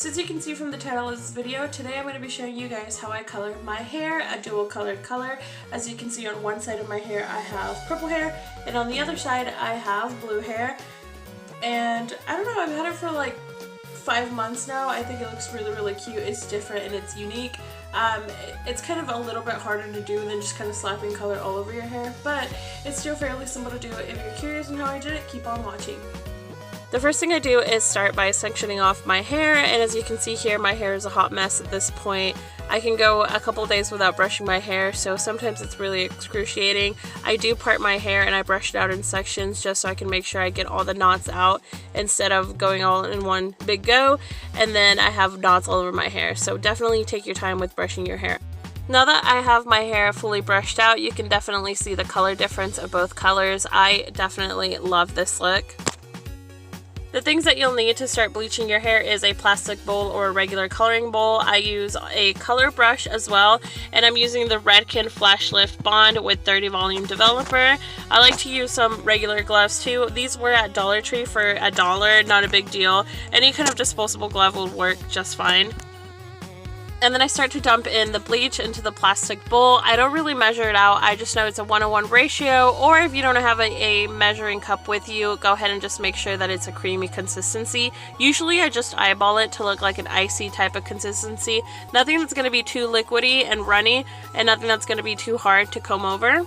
So as you can see from the title of this video, today I'm going to be showing you guys how I color my hair, a dual colored color. As you can see, on one side of my hair I have purple hair, and on the other side I have blue hair. And I don't know, I've had it for like 5 months now. I think it looks really cute. It's different and it's unique. It's kind of a little bit harder to do than just kind of slapping color all over your hair, but it's still fairly simple to do. If you're curious on how I did it, keep on watching. The first thing I do is start by sectioning off my hair, and as you can see here, my hair is a hot mess at this point. I can go a couple days without brushing my hair, so sometimes it's really excruciating. I do part my hair and I brush it out in sections just so I can make sure I get all the knots out instead of going all in one big go, and then I have knots all over my hair. So definitely take your time with brushing your hair. Now that I have my hair fully brushed out, you can definitely see the color difference of both colors. I definitely love this look. The things that you'll need to start bleaching your hair is a plastic bowl or a regular coloring bowl. I use a color brush as well, and I'm using the Redken Flash Lift Bond with 30 volume developer. I like to use some regular gloves too. These were at Dollar Tree for $1, not a big deal. Any kind of disposable glove will work just fine. And then I start to dump in the bleach into the plastic bowl. I don't really measure it out, I just know it's a 1:1 ratio, or if you don't have a measuring cup with you, go ahead and just make sure that it's a creamy consistency. Usually I just eyeball it to look like an icy type of consistency. Nothing that's going to be too liquidy and runny, and nothing that's going to be too hard to comb over.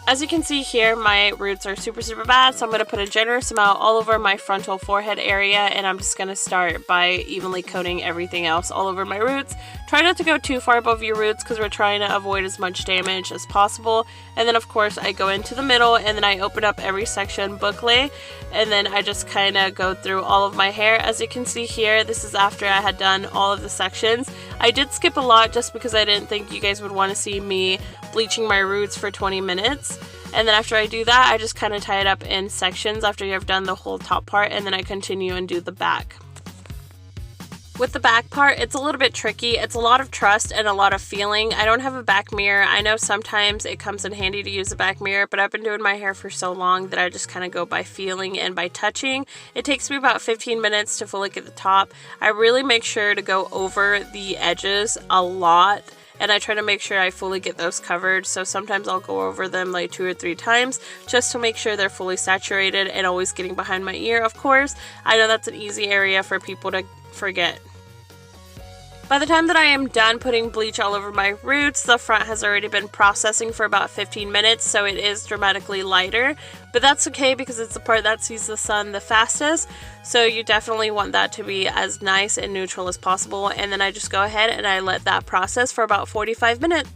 As you can see here, my roots are super bad, so I'm going to put a generous amount all over my frontal forehead area, and I'm just going to start by evenly coating everything else all over my roots. Try not to go too far above your roots because we're trying to avoid as much damage as possible. And then of course I go into the middle, and then I open up every section boucle, and then I just kind of go through all of my hair. As you can see here, this is after I had done all of the sections. I did skip a lot just because I didn't think you guys would want to see me bleaching my roots for 20 minutes. And then after I do that, I just kind of tie it up in sections after you've done the whole top part, and then I continue and do the back. With the back part, it's a little bit tricky. It's a lot of trust and a lot of feeling. I don't have a back mirror. I know sometimes it comes in handy to use a back mirror, but I've been doing my hair for so long that I just kind of go by feeling and by touching. It takes me about 15 minutes to fully get the top. I really make sure to go over the edges a lot, and I try to make sure I fully get those covered. So sometimes I'll go over them like 2 or 3 times just to make sure they're fully saturated, and always getting behind my ear, of course. I know that's an easy area for people to forget. By the time that I am done putting bleach all over my roots, the front has already been processing for about 15 minutes, so it is dramatically lighter. But that's okay because it's the part that sees the sun the fastest, so you definitely want that to be as nice and neutral as possible. And then I just go ahead and I let that process for about 45 minutes.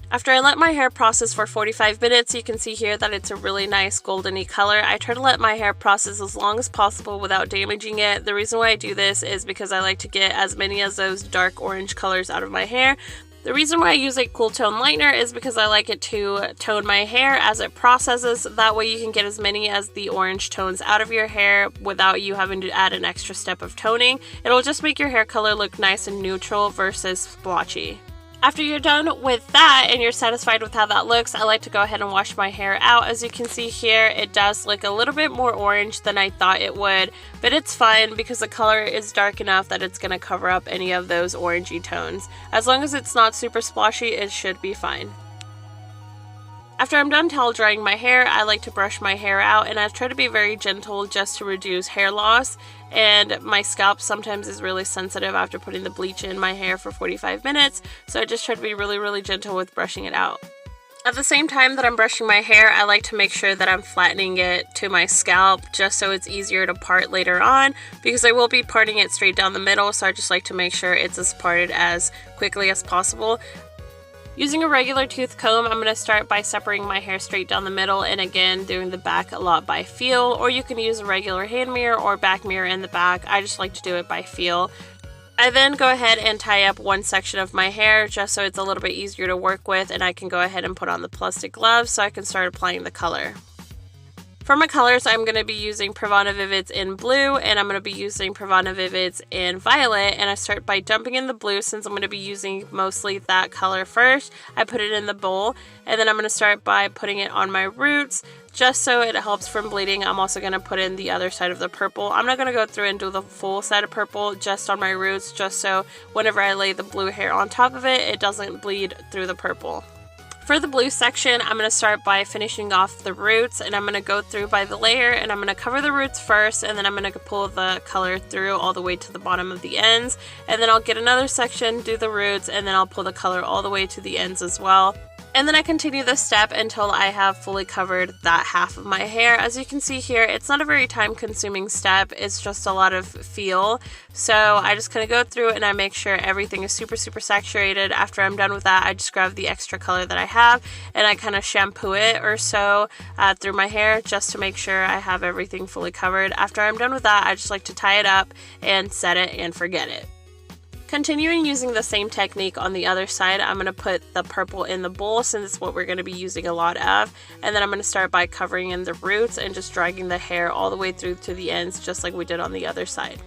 After I let my hair process for 45 minutes, you can see here that it's a really nice goldeny color. I try to let my hair process as long as possible without damaging it. The reason why I do this is because I like to get as many of those dark orange colors out of my hair. The reason why I use a cool tone lightener is because I like it to tone my hair as it processes. That way you can get as many as the orange tones out of your hair without you having to add an extra step of toning. It'll just make your hair color look nice and neutral versus splotchy. After you're done with that and you're satisfied with how that looks, I like to go ahead and wash my hair out. As you can see here, it does look a little bit more orange than I thought it would, but it's fine because the color is dark enough that it's going to cover up any of those orangey tones. As long as it's not super splotchy, it should be fine. After I'm done towel drying my hair, I like to brush my hair out, and I try to be very gentle just to reduce hair loss. And my scalp sometimes is really sensitive after putting the bleach in my hair for 45 minutes, so I just try to be really gentle with brushing it out. At the same time that I'm brushing my hair, I like to make sure that I'm flattening it to my scalp just so it's easier to part later on, because I will be parting it straight down the middle, so I just like to make sure it's as parted as quickly as possible. Using a regular tooth comb, I'm going to start by separating my hair straight down the middle, and again doing the back a lot by feel, or you can use a regular hand mirror or back mirror in the back. I just like to do it by feel. I then go ahead and tie up one section of my hair just so it's a little bit easier to work with, and I can go ahead and put on the plastic gloves so I can start applying the color. For my colors, I'm going to be using Pravana Vivids in blue, and I'm going to be using Pravana Vivids in violet, and I start by dumping in the blue since I'm going to be using mostly that color first. I put it in the bowl, and then I'm going to start by putting it on my roots, just so it helps from bleeding. I'm also going to put in the other side of the purple. I'm not going to go through and do the full side of purple, just on my roots, just so whenever I lay the blue hair on top of it, it doesn't bleed through the purple. For the blue section, I'm going to start by finishing off the roots, and I'm going to go through by the layer, and I'm going to cover the roots first, and then I'm going to pull the color through all the way to the bottom of the ends, and then I'll get another section, do the roots, and then I'll pull the color all the way to the ends as well. And then I continue this step until I have fully covered that half of my hair. As you can see here, it's not a very time-consuming step, it's just a lot of feel. So I just kind of go through and I make sure everything is super saturated. After I'm done with that, I just grab the extra color that I have and I kind of shampoo it or so through my hair just to make sure I have everything fully covered. After I'm done with that, I just like to tie it up and set it and forget it. Continuing using the same technique on the other side, I'm going to put the purple in the bowl since it's what we're going to be using a lot of. And then I'm going to start by covering in the roots and just dragging the hair all the way through to the ends just like we did on the other side.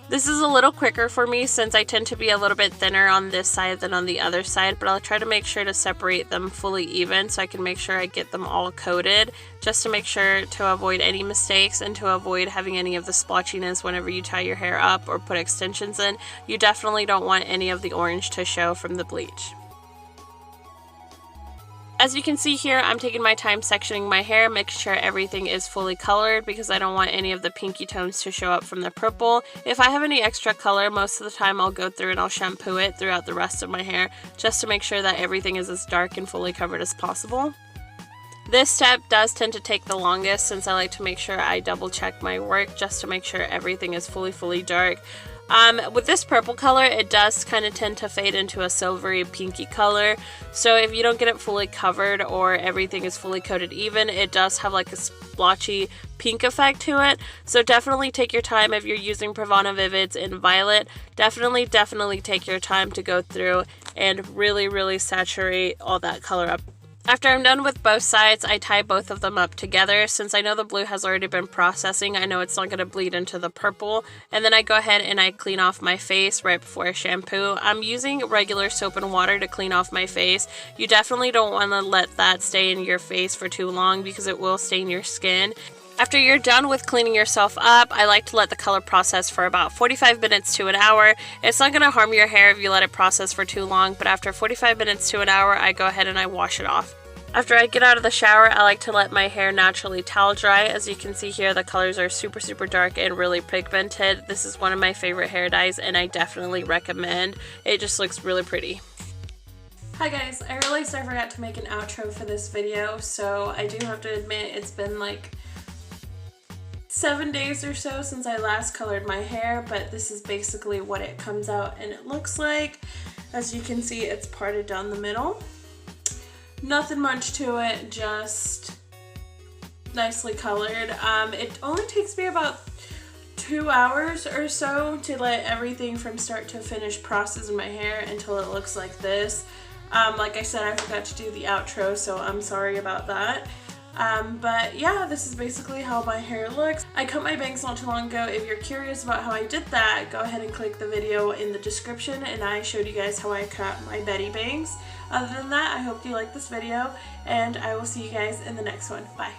This is a little quicker for me since I tend to be a little bit thinner on this side than on the other side, but I'll try to make sure to separate them fully even so I can make sure I get them all coated just to make sure to avoid any mistakes and to avoid having any of the splotchiness whenever you tie your hair up or put extensions in. You definitely don't want any of the orange to show from the bleach. As you can see here, I'm taking my time sectioning my hair, making sure everything is fully colored because I don't want any of the pinky tones to show up from the purple. If I have any extra color, most of the time I'll go through and I'll shampoo it throughout the rest of my hair just to make sure that everything is as dark and fully covered as possible. This step does tend to take the longest since I like to make sure I double check my work just to make sure everything is fully dark. With this purple color, it does kind of tend to fade into a silvery pinky color, so if you don't get it fully covered or everything is fully coated even, it does have like a splotchy pink effect to it. So definitely take your time if you're using Pravana Vivids in violet. Definitely take your time to go through and really saturate all that color up. After I'm done with both sides, I tie both of them up together. Since I know the blue has already been processing, I know it's not going to bleed into the purple. And then I go ahead and I clean off my face right before I shampoo. I'm using regular soap and water to clean off my face. You definitely don't want to let that stay in your face for too long because it will stain your skin. After you're done with cleaning yourself up, I like to let the color process for about 45 minutes to an hour. It's not going to harm your hair if you let it process for too long, but after 45 minutes to an hour, I go ahead and I wash it off. After I get out of the shower, I like to let my hair naturally towel dry. As you can see here, the colors are super dark and really pigmented. This is one of my favorite hair dyes and I definitely recommend. It just looks really pretty. Hi guys, I realized I forgot to make an outro for this video, so I do have to admit it's been like 7 days or so since I last colored my hair, but this is basically what it comes out and it looks like. As you can see, it's parted down the middle. Nothing much to it, just nicely colored. It only takes me about 2 hours or so to let everything from start to finish process in my hair until it looks like this. Like I said, I forgot to do the outro, so I'm sorry about that. But yeah, this is basically how my hair looks. I cut my bangs not too long ago. If you're curious about how I did that, go ahead and click the video in the description and I showed you guys how I cut my Betty bangs. Other than that, I hope you liked this video and I will see you guys in the next one. Bye.